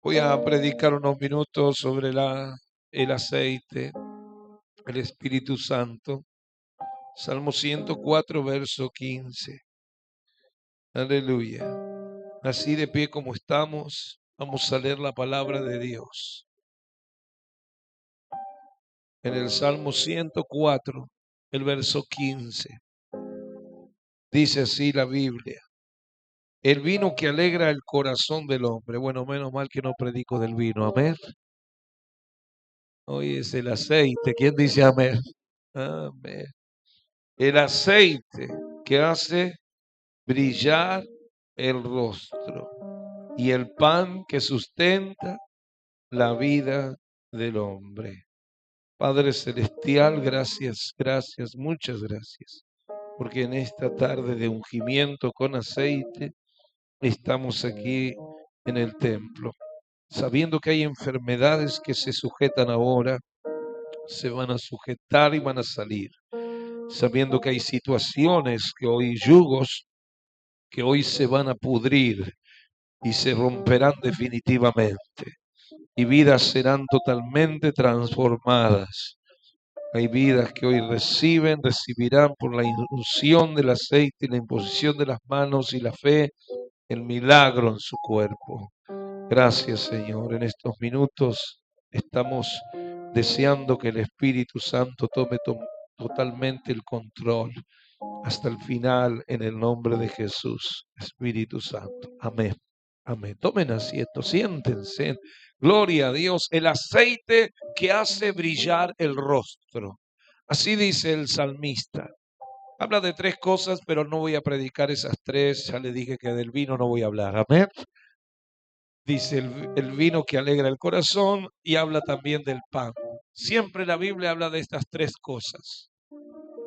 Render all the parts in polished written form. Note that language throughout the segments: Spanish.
Voy a predicar unos minutos sobre el aceite, el Espíritu Santo. Salmo 104, verso 15. Aleluya. Así de pie como estamos, vamos a leer la palabra de Dios. En el Salmo 104, el verso 15. Dice así la Biblia: el vino que alegra el corazón del hombre. Bueno, menos mal que no predico del vino. Amén. Hoy es el aceite. ¿Quién dice amén? Amén. El aceite que hace brillar el rostro y el pan que sustenta la vida del hombre. Padre Celestial, gracias, gracias, muchas gracias, porque en esta tarde de ungimiento con aceite estamos aquí en el templo, sabiendo que hay enfermedades que se sujetan ahora, se van a sujetar y van a salir, sabiendo que hay situaciones que hoy, yugos que hoy se van a pudrir y se romperán definitivamente, y vidas serán totalmente transformadas. Hay vidas que hoy recibirán por la unción del aceite y la imposición de las manos y la fe, el milagro en su cuerpo. Gracias, Señor. En estos minutos estamos deseando que el Espíritu Santo tome totalmente el control hasta el final, en el nombre de Jesús. Espíritu Santo. Amén. Amén. Tomen asiento, siéntense. Gloria a Dios. El aceite que hace brillar el rostro. Así dice el salmista. Habla de tres cosas, pero no voy a predicar esas tres. Ya le dije que del vino no voy a hablar. Amén. Dice el vino que alegra el corazón, y habla también del pan. Siempre la Biblia habla de estas tres cosas.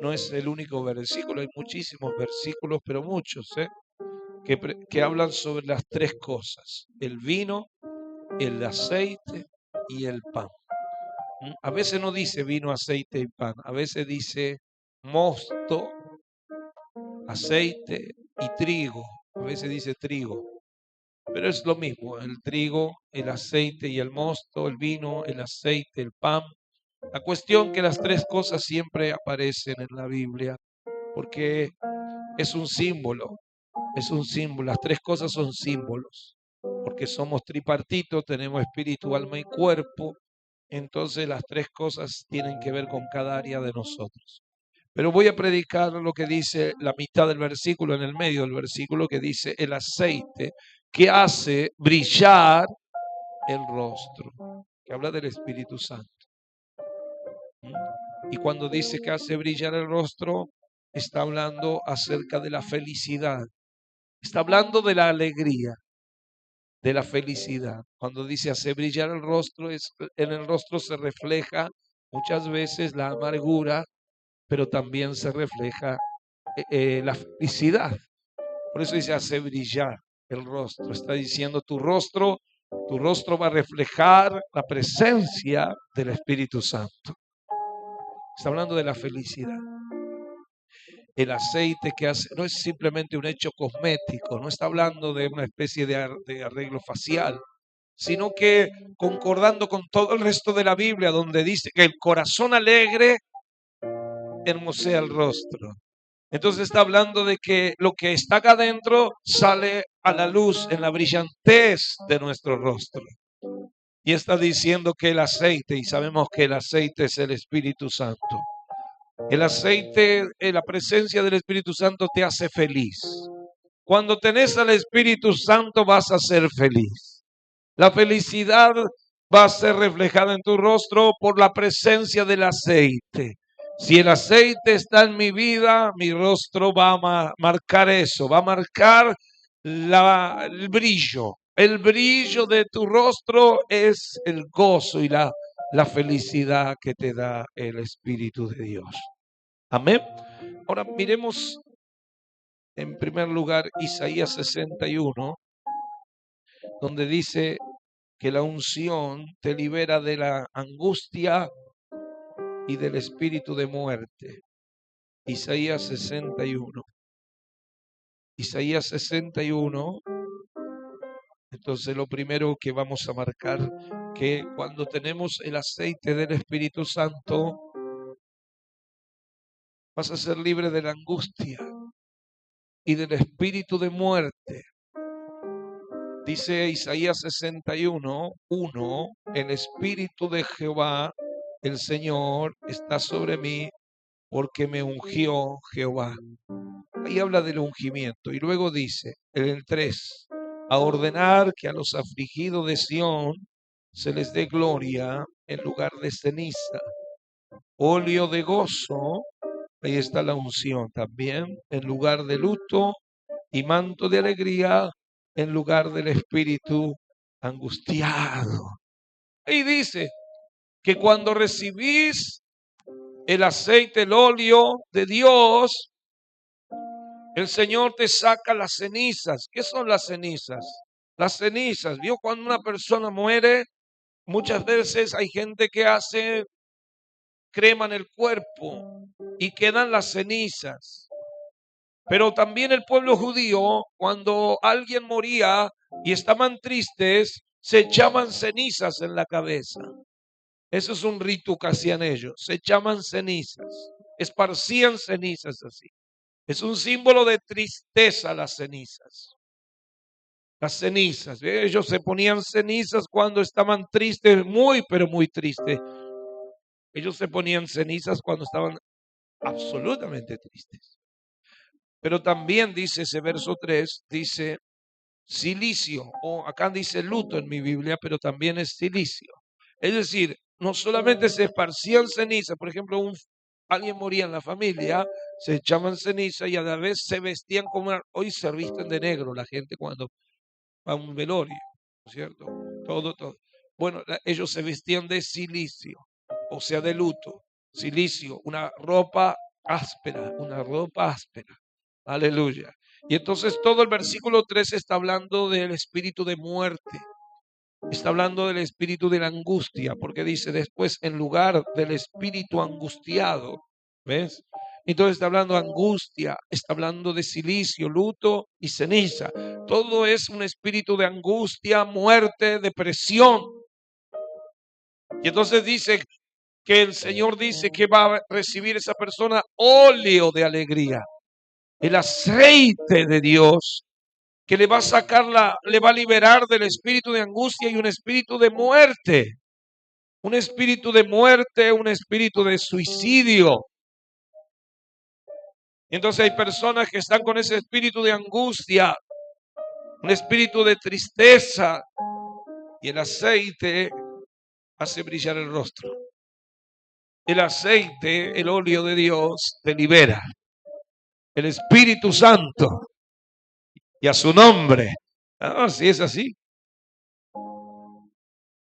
No es el único versículo, hay muchísimos versículos, pero muchos, que hablan sobre las tres cosas: el vino, el aceite y el pan. A veces no dice vino, aceite y pan, a veces dice mosto, aceite y trigo, a veces dice trigo, pero es lo mismo: el trigo, el aceite y el mosto, el vino, el aceite, el pan. La cuestión que las tres cosas siempre aparecen en la Biblia, porque es un símbolo, las tres cosas son símbolos, porque somos tripartitos, tenemos espíritu, alma y cuerpo, entonces las tres cosas tienen que ver con cada área de nosotros. Pero voy a predicar lo que dice la mitad del versículo, en el medio del versículo, que dice el aceite que hace brillar el rostro, que habla del Espíritu Santo. Y cuando dice que hace brillar el rostro, está hablando acerca de la felicidad, está hablando de la alegría, de la felicidad. Cuando dice hace brillar el rostro, en el rostro se refleja muchas veces la amargura, pero también se refleja la felicidad. Por eso dice hace brillar el rostro. Está diciendo tu rostro va a reflejar la presencia del Espíritu Santo. Está hablando de la felicidad. El aceite que hace no es simplemente un hecho cosmético, no está hablando de una especie de arreglo facial, sino que concordando con todo el resto de la Biblia, donde dice que el corazón alegre hermosea el rostro. Entonces está hablando de que lo que está acá adentro sale a la luz en la brillantez de nuestro rostro. Y está diciendo que el aceite, y sabemos que el aceite es el Espíritu Santo. El aceite, la presencia del Espíritu Santo te hace feliz. Cuando tenés al Espíritu Santo vas a ser feliz. La felicidad va a ser reflejada en tu rostro por la presencia del aceite. Si el aceite está en mi vida, mi rostro va a marcar eso, va a marcar el brillo. El brillo de tu rostro es el gozo y la felicidad que te da el Espíritu de Dios. Amén. Ahora miremos en primer lugar Isaías 61, donde dice que la unción te libera de la angustia y del espíritu de muerte. Isaías 61. Isaías 61, Entonces lo primero que vamos a marcar, que cuando tenemos el aceite del Espíritu Santo, vas a ser libre de la angustia y del espíritu de muerte. Dice Isaías 61:1, el Espíritu de Jehová, el Señor, está sobre mí porque me ungió Jehová. Ahí habla del ungimiento. Y luego dice, en el 3, a ordenar que a los afligidos de Sión se les dé gloria en lugar de ceniza, óleo de gozo, ahí está la unción también, en lugar de luto, y manto de alegría en lugar del espíritu angustiado. Y dice que cuando recibís el aceite, el óleo de Dios, el Señor te saca las cenizas. ¿Qué son las cenizas? Las cenizas, ¿vio? Cuando una persona muere, muchas veces hay gente que hace crema en el cuerpo y quedan las cenizas. Pero también el pueblo judío, cuando alguien moría y estaban tristes, se echaban cenizas en la cabeza. Eso es un rito que hacían ellos. Se echaban cenizas, esparcían cenizas así. Es un símbolo de tristeza las cenizas. Las cenizas. Ellos se ponían cenizas cuando estaban tristes, muy, pero muy tristes. Ellos se ponían cenizas cuando estaban absolutamente tristes. Pero también dice ese verso 3, dice silicio, o acá dice luto en mi Biblia, pero también es silicio. Es decir, no solamente se esparcían ceniza, por ejemplo, alguien moría en la familia, se echaban ceniza y a la vez se vestían como hoy se visten de negro la gente cuando va a un velorio, ¿no es cierto? Todo. Bueno, ellos se vestían de silicio, o sea, de luto. Silicio, una ropa áspera. Aleluya. Y entonces todo el versículo 3 está hablando del espíritu de muerte. Está hablando del espíritu de la angustia, porque dice después en lugar del espíritu angustiado, ¿ves? Entonces está hablando de angustia, está hablando de silicio, luto y ceniza. Todo es un espíritu de angustia, muerte, depresión. Y entonces dice que el Señor dice que va a recibir esa persona óleo de alegría, el aceite de Dios, que le va a sacar le va a liberar del espíritu de angustia y un espíritu de muerte. Un espíritu de muerte, un espíritu de suicidio. Entonces hay personas que están con ese espíritu de angustia, un espíritu de tristeza, y el aceite hace brillar el rostro. El aceite, el óleo de Dios, te libera. El Espíritu Santo, y a su nombre. Si es así.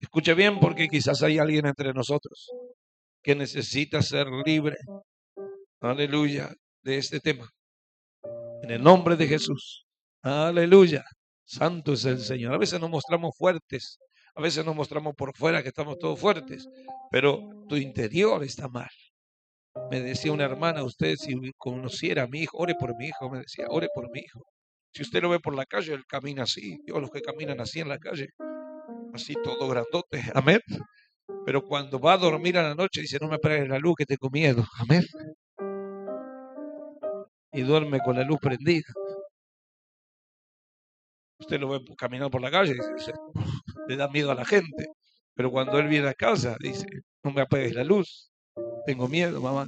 Escuche bien, porque quizás hay alguien entre nosotros que necesita ser libre, aleluya, de este tema. En el nombre de Jesús, aleluya. Santo es el Señor. A veces nos mostramos fuertes, a veces nos mostramos por fuera que estamos todos fuertes, pero tu interior está mal. Me decía una hermana, usted si conociera a mi hijo, ore por mi hijo, me decía, ore por mi hijo. Si usted lo ve por la calle, él camina así. Yo los que caminan así en la calle, así todo grandote, amén. Pero cuando va a dormir a la noche dice, no me apagues la luz que tengo miedo, amén. Y duerme con la luz prendida. Usted lo ve caminando por la calle, dice, le da miedo a la gente. Pero cuando él viene a casa, dice, no me apagues la luz, tengo miedo, mamá.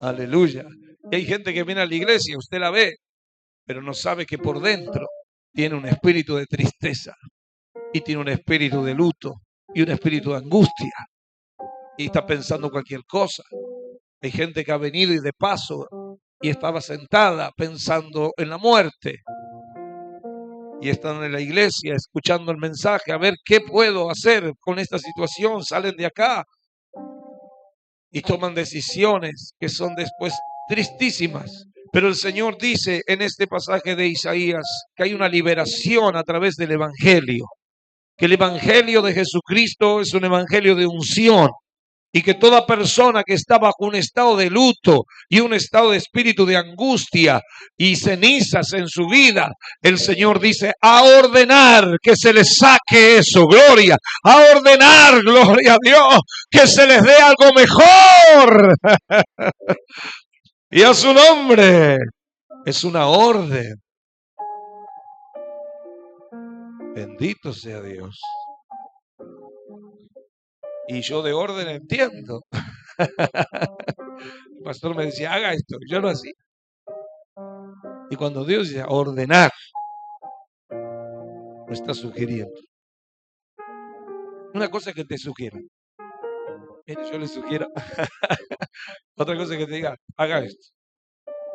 Aleluya. Y hay gente que viene a la iglesia, usted la ve, pero no sabe que por dentro tiene un espíritu de tristeza y tiene un espíritu de luto y un espíritu de angustia y está pensando cualquier cosa. Hay gente que ha venido y de paso y estaba sentada pensando en la muerte y están en la iglesia escuchando el mensaje, a ver qué puedo hacer con esta situación. Salen de acá y toman decisiones que son después tristísimas. Pero el Señor dice en este pasaje de Isaías que hay una liberación a través del Evangelio, que el Evangelio de Jesucristo es un Evangelio de unción, Y que toda persona que está bajo un estado de luto y un estado de espíritu de angustia y cenizas en su vida, el Señor dice, a ordenar que se les saque eso, gloria, a ordenar, gloria a Dios, que se les dé algo mejor. Y a su nombre es una orden. Bendito sea Dios. Y yo de orden entiendo. El pastor me decía, haga esto. Yo lo hacía. Y cuando Dios dice ordenar, lo está sugiriendo. Una cosa es que te sugiera. Mire, yo le sugiero. Otra cosa es que te diga, haga esto.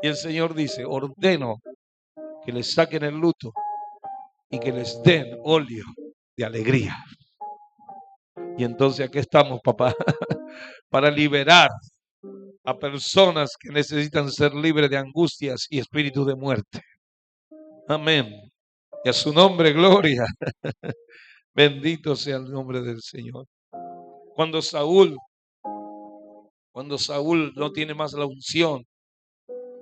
Y el Señor dice, ordeno que les saquen el luto y que les den óleo de alegría. Y entonces aquí estamos, papá, para liberar a personas que necesitan ser libres de angustias y espíritu de muerte. Amén. Y a su nombre, gloria. Bendito sea el nombre del Señor. Cuando Saúl no tiene más la unción,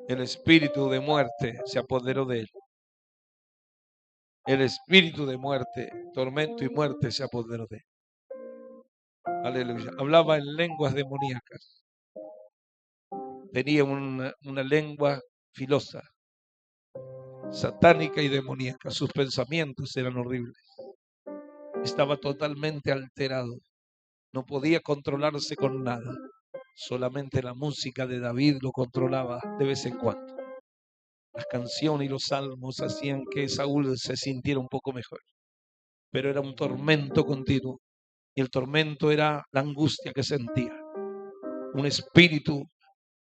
el espíritu de muerte se apoderó de él. El espíritu de muerte, tormento y muerte se apoderó de él. Aleluya. Hablaba en lenguas demoníacas. Tenía una lengua filosa, satánica y demoníaca. Sus pensamientos eran horribles. Estaba totalmente alterado. No podía controlarse con nada. Solamente la música de David lo controlaba de vez en cuando. Las canciones y los salmos hacían que Saúl se sintiera un poco mejor. Pero era un tormento continuo. Y el tormento era la angustia que sentía. Un espíritu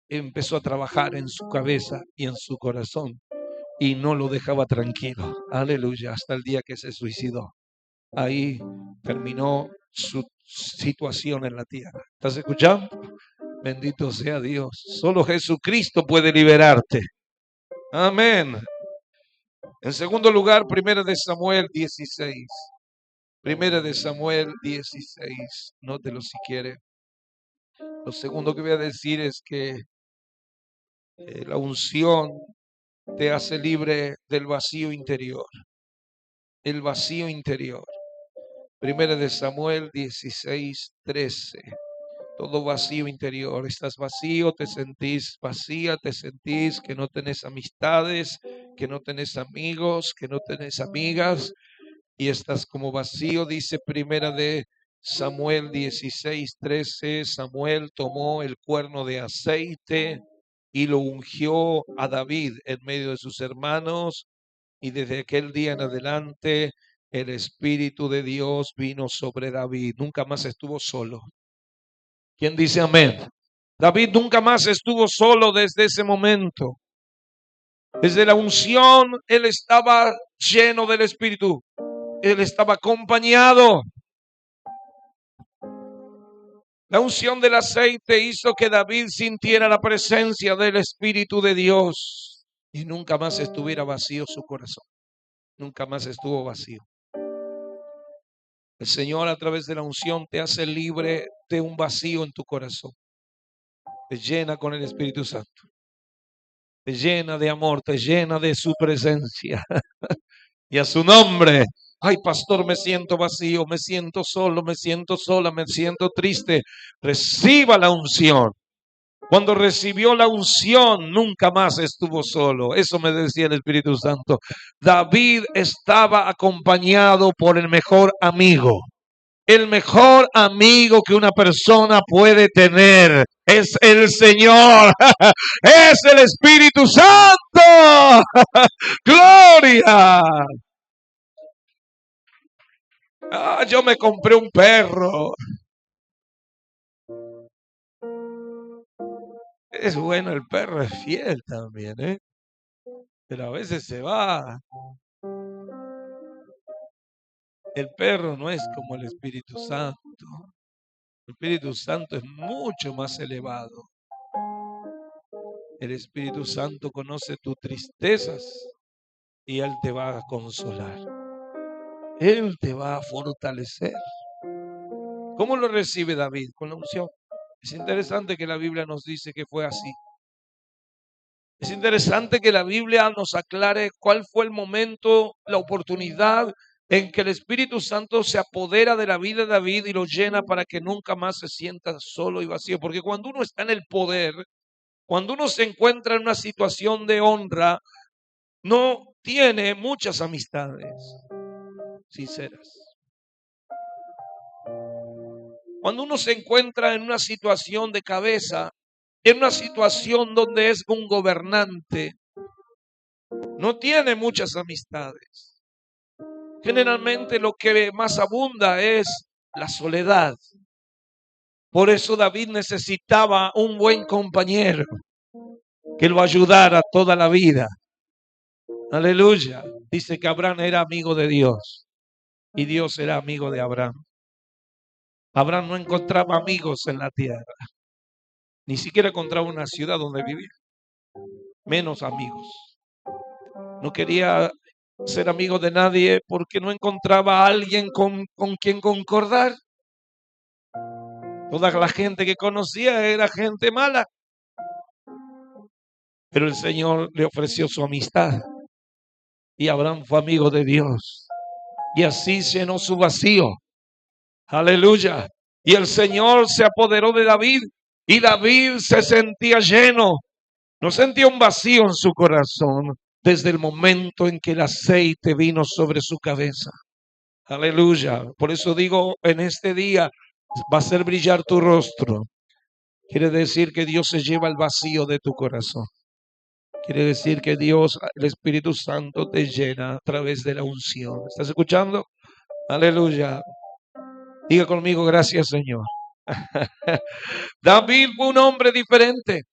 empezó a trabajar en su cabeza y en su corazón. Y no lo dejaba tranquilo. Aleluya. Hasta el día que se suicidó. Ahí terminó su situación en la tierra. ¿Estás escuchando? Bendito sea Dios. Solo Jesucristo puede liberarte. Amén. En segundo lugar, Primera de Samuel 16. Primera de Samuel 16. Nótelo si quiere. Lo segundo que voy a decir es que la unción te hace libre del vacío interior. El vacío interior. Primera de Samuel 16, 13. Todo vacío interior. Estás vacío, te sentís vacía, te sentís que no tenés amistades, que no tenés amigos, que no tenés amigas y estás como vacío. Dice Primera de Samuel 16, 13. Samuel tomó el cuerno de aceite y lo ungió a David en medio de sus hermanos, y desde aquel día en adelante el Espíritu de Dios vino sobre David. Nunca más estuvo solo. ¿Quién dice amén? David nunca más estuvo solo desde ese momento. Desde la unción, él estaba lleno del Espíritu. Él estaba acompañado. La unción del aceite hizo que David sintiera la presencia del Espíritu de Dios y nunca más estuviera vacío su corazón. Nunca más estuvo vacío. El Señor a través de la unción te hace libre de un vacío en tu corazón. Te llena con el Espíritu Santo. Te llena de amor, te llena de su presencia. Y a su nombre. Ay, pastor, me siento vacío, me siento solo, me siento sola, me siento triste. Reciba la unción. Cuando recibió la unción, nunca más estuvo solo. Eso me decía el Espíritu Santo. David estaba acompañado por el mejor amigo. El mejor amigo que una persona puede tener es el Señor. Es el Espíritu Santo. Gloria. Yo me compré un perro. Es bueno, el perro es fiel también, ¿eh? Pero a veces se va. El perro no es como el Espíritu Santo. El Espíritu Santo es mucho más elevado. El Espíritu Santo conoce tus tristezas y Él te va a consolar. Él te va a fortalecer. ¿Cómo lo recibe David? Con la unción. Es interesante que la Biblia nos dice que fue así. Es interesante que la Biblia nos aclare cuál fue el momento, la oportunidad en que el Espíritu Santo se apodera de la vida de David y lo llena para que nunca más se sienta solo y vacío. Porque cuando uno está en el poder, cuando uno se encuentra en una situación de honra, no tiene muchas amistades sinceras. Cuando uno se encuentra en una situación de cabeza, en una situación donde es un gobernante, no tiene muchas amistades. Generalmente lo que más abunda es la soledad. Por eso David necesitaba un buen compañero que lo ayudara toda la vida. Aleluya. Dice que Abraham era amigo de Dios y Dios era amigo de Abraham. Abraham no encontraba amigos en la tierra. Ni siquiera encontraba una ciudad donde vivir. Menos amigos. No quería ser amigo de nadie porque no encontraba a alguien con quien concordar. Toda la gente que conocía era gente mala. Pero el Señor le ofreció su amistad. Y Abraham fue amigo de Dios. Y así llenó su vacío. Aleluya. Y el Señor se apoderó de David. Y David se sentía lleno. No sentía un vacío en su corazón desde el momento en que el aceite vino sobre su cabeza. Aleluya. Por eso digo, en este día va a hacer brillar tu rostro. Quiere decir que Dios se lleva el vacío de tu corazón. Quiere decir que Dios, el Espíritu Santo, te llena a través de la unción. ¿Estás escuchando? Aleluya. Diga conmigo, gracias, Señor. David fue un hombre diferente.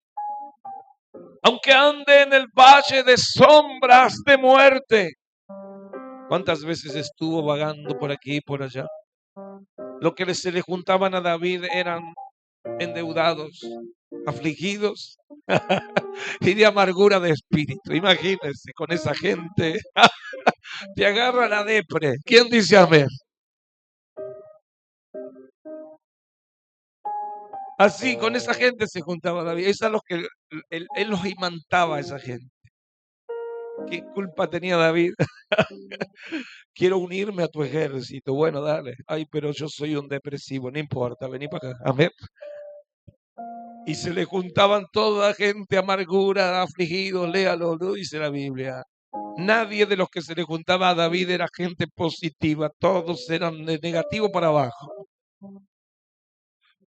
Aunque ande en el valle de sombras de muerte. ¿Cuántas veces estuvo vagando por aquí y por allá? Lo que se le juntaban a David eran endeudados, afligidos y de amargura de espíritu. Imagínense con esa gente. Te agarra la depre. ¿Quién dice amén? Así, con esa gente se juntaba David. Es a los que él los imantaba a esa gente. ¿Qué culpa tenía David? Quiero unirme a tu ejército. Bueno, dale. Ay, pero yo soy un depresivo. No importa, vení para acá. Amén. Y se le juntaban toda gente amargura, afligidos. Léalo, lo dice la Biblia. Nadie de los que se le juntaba a David era gente positiva. Todos eran de negativo para abajo.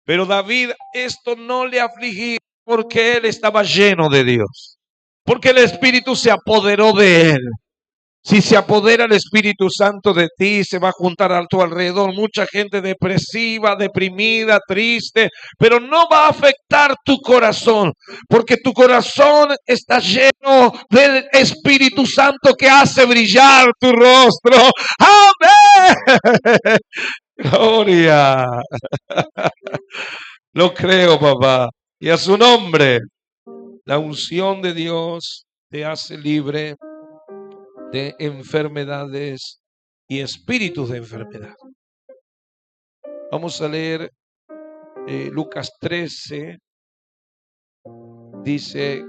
Pero David esto no le afligía porque él estaba lleno de Dios. Porque el Espíritu se apoderó de él. Si se apodera el Espíritu Santo de ti, se va a juntar a tu alrededor mucha gente depresiva, deprimida, triste, pero no va a afectar tu corazón, porque tu corazón está lleno del Espíritu Santo que hace brillar tu rostro. ¡Amén! Gloria. Lo creo, papá. Y a su nombre, la unción de Dios te hace libre de enfermedades y espíritus de enfermedad. Vamos a leer Lucas 13. Dice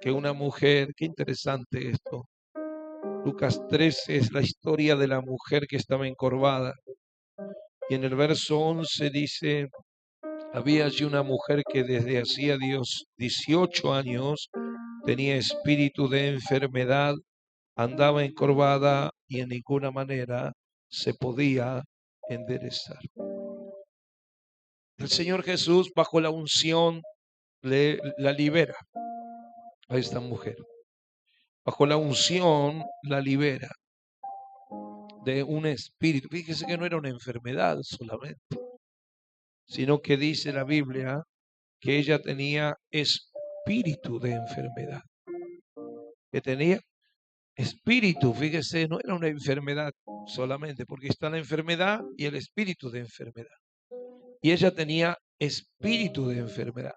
que una mujer, qué interesante esto. Lucas 13 es la historia de la mujer que estaba encorvada. Y en el verso 11 dice, había allí una mujer que desde hacía 18 años tenía espíritu de enfermedad, andaba encorvada y en ninguna manera se podía enderezar. El Señor Jesús, bajo la unción, la libera a esta mujer. Bajo la unción, la libera de un espíritu. Fíjese que no era una enfermedad solamente, sino que dice la Biblia que ella tenía espíritu de enfermedad. Que tenía espíritu, fíjese, no era una enfermedad solamente, porque está la enfermedad y el espíritu de enfermedad. Y ella tenía espíritu de enfermedad.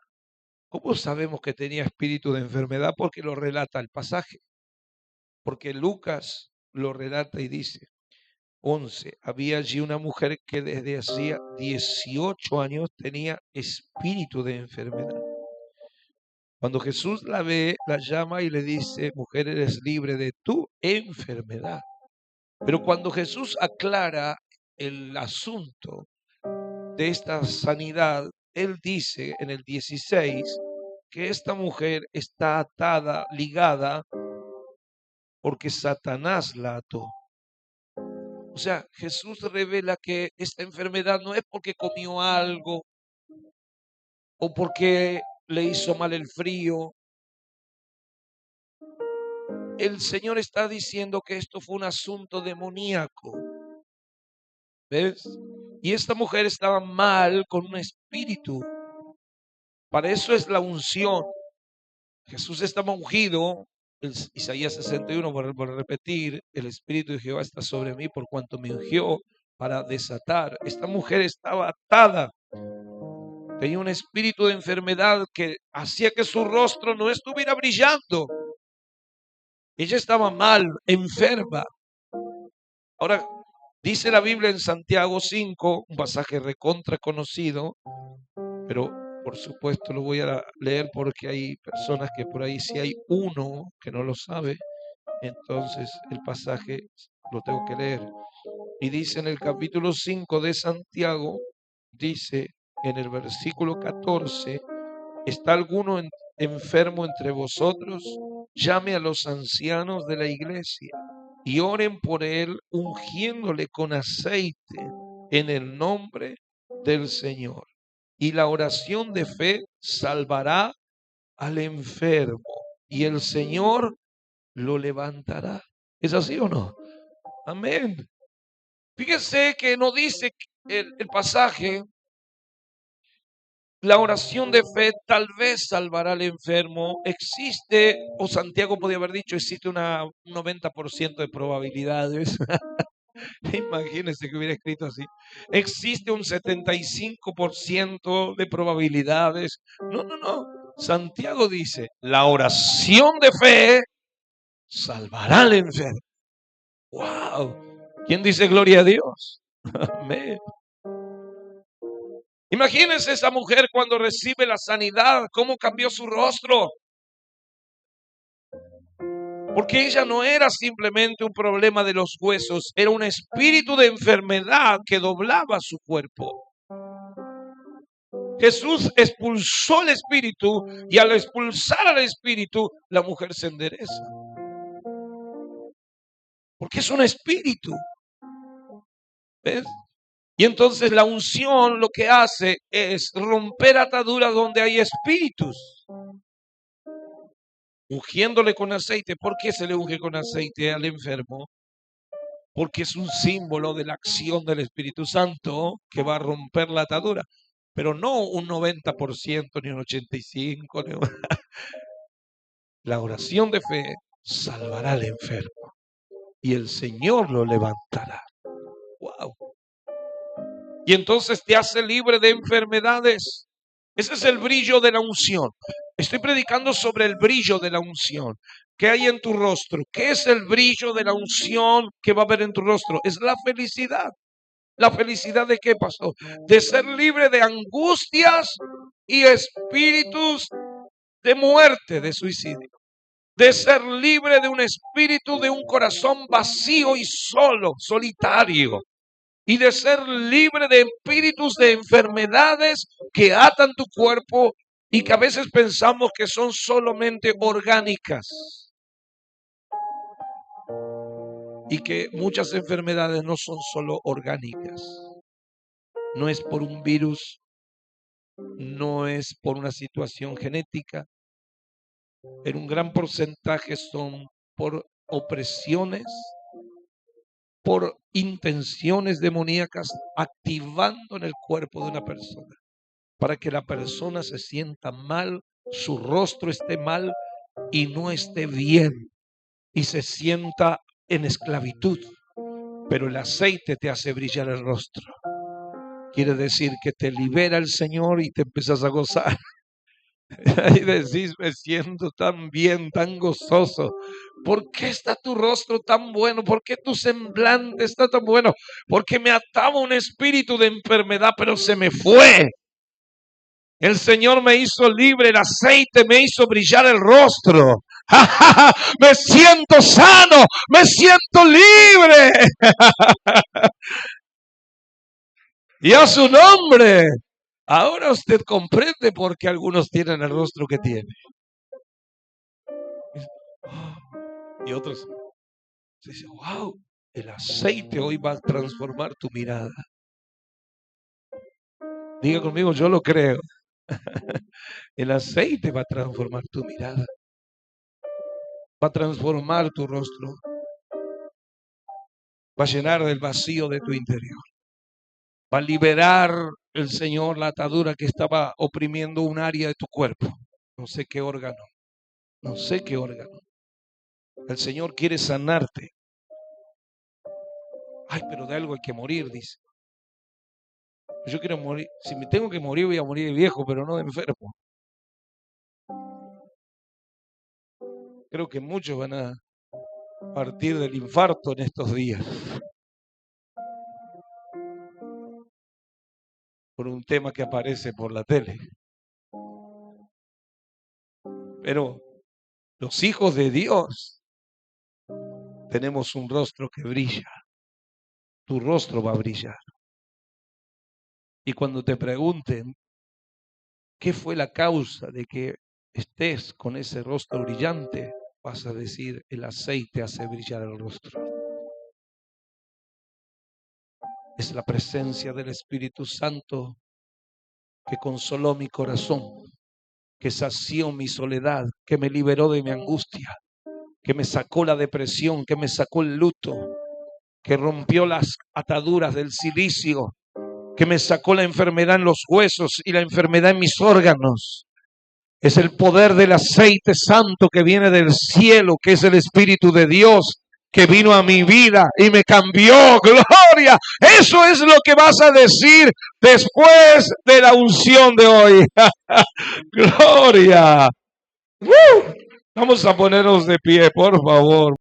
¿Cómo sabemos que tenía espíritu de enfermedad? Porque lo relata el pasaje. Porque Lucas lo relata y dice, 11. Había allí una mujer que desde hacía 18 años tenía espíritu de enfermedad. Cuando Jesús la ve, la llama y le dice: mujer, eres libre de tu enfermedad. Pero cuando Jesús aclara el asunto de esta sanidad, él dice en el 16 que esta mujer está atada, ligada, porque Satanás la ató. O sea, Jesús revela que esta enfermedad no es porque comió algo o porque le hizo mal el frío. El Señor está diciendo que esto fue un asunto demoníaco. ¿Ves? Y esta mujer estaba mal con un espíritu. Para eso es la unción. Jesús estaba ungido. Isaías 61, por repetir, el Espíritu de Jehová está sobre mí por cuanto me ungió para desatar. Esta mujer estaba atada. Tenía un espíritu de enfermedad que hacía que su rostro no estuviera brillando. Ella estaba mal, enferma. Ahora, dice la Biblia en Santiago 5, un pasaje recontra conocido, pero por supuesto lo voy a leer porque hay personas que por ahí, si hay uno que no lo sabe, entonces el pasaje lo tengo que leer. Y dice en el capítulo 5 de Santiago, dice en el versículo 14, ¿está alguno enfermo entre vosotros? Llame a los ancianos de la iglesia y oren por él, ungiéndole con aceite en el nombre del Señor. Y la oración de fe salvará al enfermo y el Señor lo levantará. ¿Es así o no? Amén. Fíjese que no dice el pasaje, la oración de fe tal vez salvará al enfermo. Existe, o Santiago podía haber dicho, existe un 90% de probabilidades. Imagínense que hubiera escrito así. Existe un 75% de probabilidades. No, no, no. Santiago dice, la oración de fe salvará al enfermo. ¡Wow! ¿Quién dice gloria a Dios? Amén. Imagínense esa mujer cuando recibe la sanidad, cómo cambió su rostro. Porque ella no era simplemente un problema de los huesos, era un espíritu de enfermedad que doblaba su cuerpo. Jesús expulsó el espíritu y al expulsar al espíritu, la mujer se endereza. Porque es un espíritu. ¿Ves? Y entonces la unción lo que hace es romper ataduras donde hay espíritus. Ungiéndole con aceite. ¿Por qué se le unge con aceite al enfermo? Porque es un símbolo de la acción del Espíritu Santo que va a romper la atadura. Pero no un 90% ni un 85%. La oración de fe salvará al enfermo y el Señor lo levantará. Wow. Y entonces te hace libre de enfermedades. Ese es el brillo de la unción. Estoy predicando sobre el brillo de la unción. ¿Qué hay en tu rostro? ¿Qué es el brillo de la unción que va a haber en tu rostro? Es la felicidad. ¿La felicidad de qué, pastor? De ser libre de angustias y espíritus de muerte, de suicidio. De ser libre de un espíritu, de un corazón vacío y solo, solitario. Y de ser libre de espíritus de enfermedades que atan tu cuerpo y que a veces pensamos que son solamente orgánicas. Y que muchas enfermedades no son solo orgánicas. No es por un virus, no es por una situación genética. En un gran porcentaje son por opresiones, por intenciones demoníacas activando en el cuerpo de una persona para que la persona se sienta mal, su rostro esté mal y no esté bien y se sienta en esclavitud. Pero el aceite te hace brillar el rostro. Quiere decir que te libera el Señor y te empiezas a gozar. Y decís, me siento tan bien, tan gozoso. ¿Por qué está tu rostro tan bueno? ¿Por qué tu semblante está tan bueno? Porque me ataba un espíritu de enfermedad, pero se me fue. El Señor me hizo libre, el aceite me hizo brillar el rostro. Me siento sano, me siento libre. Y a su nombre. Ahora usted comprende por qué algunos tienen el rostro que tienen. Y otros dicen, wow, el aceite hoy va a transformar tu mirada. Diga conmigo, yo lo creo. El aceite va a transformar tu mirada. Va a transformar tu rostro. Va a llenar del vacío de tu interior. Va a liberar el Señor la atadura que estaba oprimiendo un área de tu cuerpo. No sé qué órgano. No sé qué órgano. El Señor quiere sanarte. Ay, pero de algo hay que morir, dice. Yo quiero morir. Si me tengo que morir, voy a morir de viejo, pero no de enfermo. Creo que muchos van a partir del infarto en estos días. Por un tema que aparece por la tele. Pero los hijos de Dios tenemos un rostro que brilla. Tu rostro va a brillar. Y cuando te pregunten qué fue la causa de que estés con ese rostro brillante, vas a decir, el aceite hace brillar el rostro. Es la presencia del Espíritu Santo que consoló mi corazón, que sació mi soledad, que me liberó de mi angustia, que me sacó la depresión, que me sacó el luto, que rompió las ataduras del cilicio, que me sacó la enfermedad en los huesos y la enfermedad en mis órganos. Es el poder del aceite santo que viene del cielo, que es el Espíritu de Dios, que vino a mi vida y me cambió. Gloria. Eso es lo que vas a decir después de la unción de hoy. Gloria. Vamos a ponernos de pie, por favor.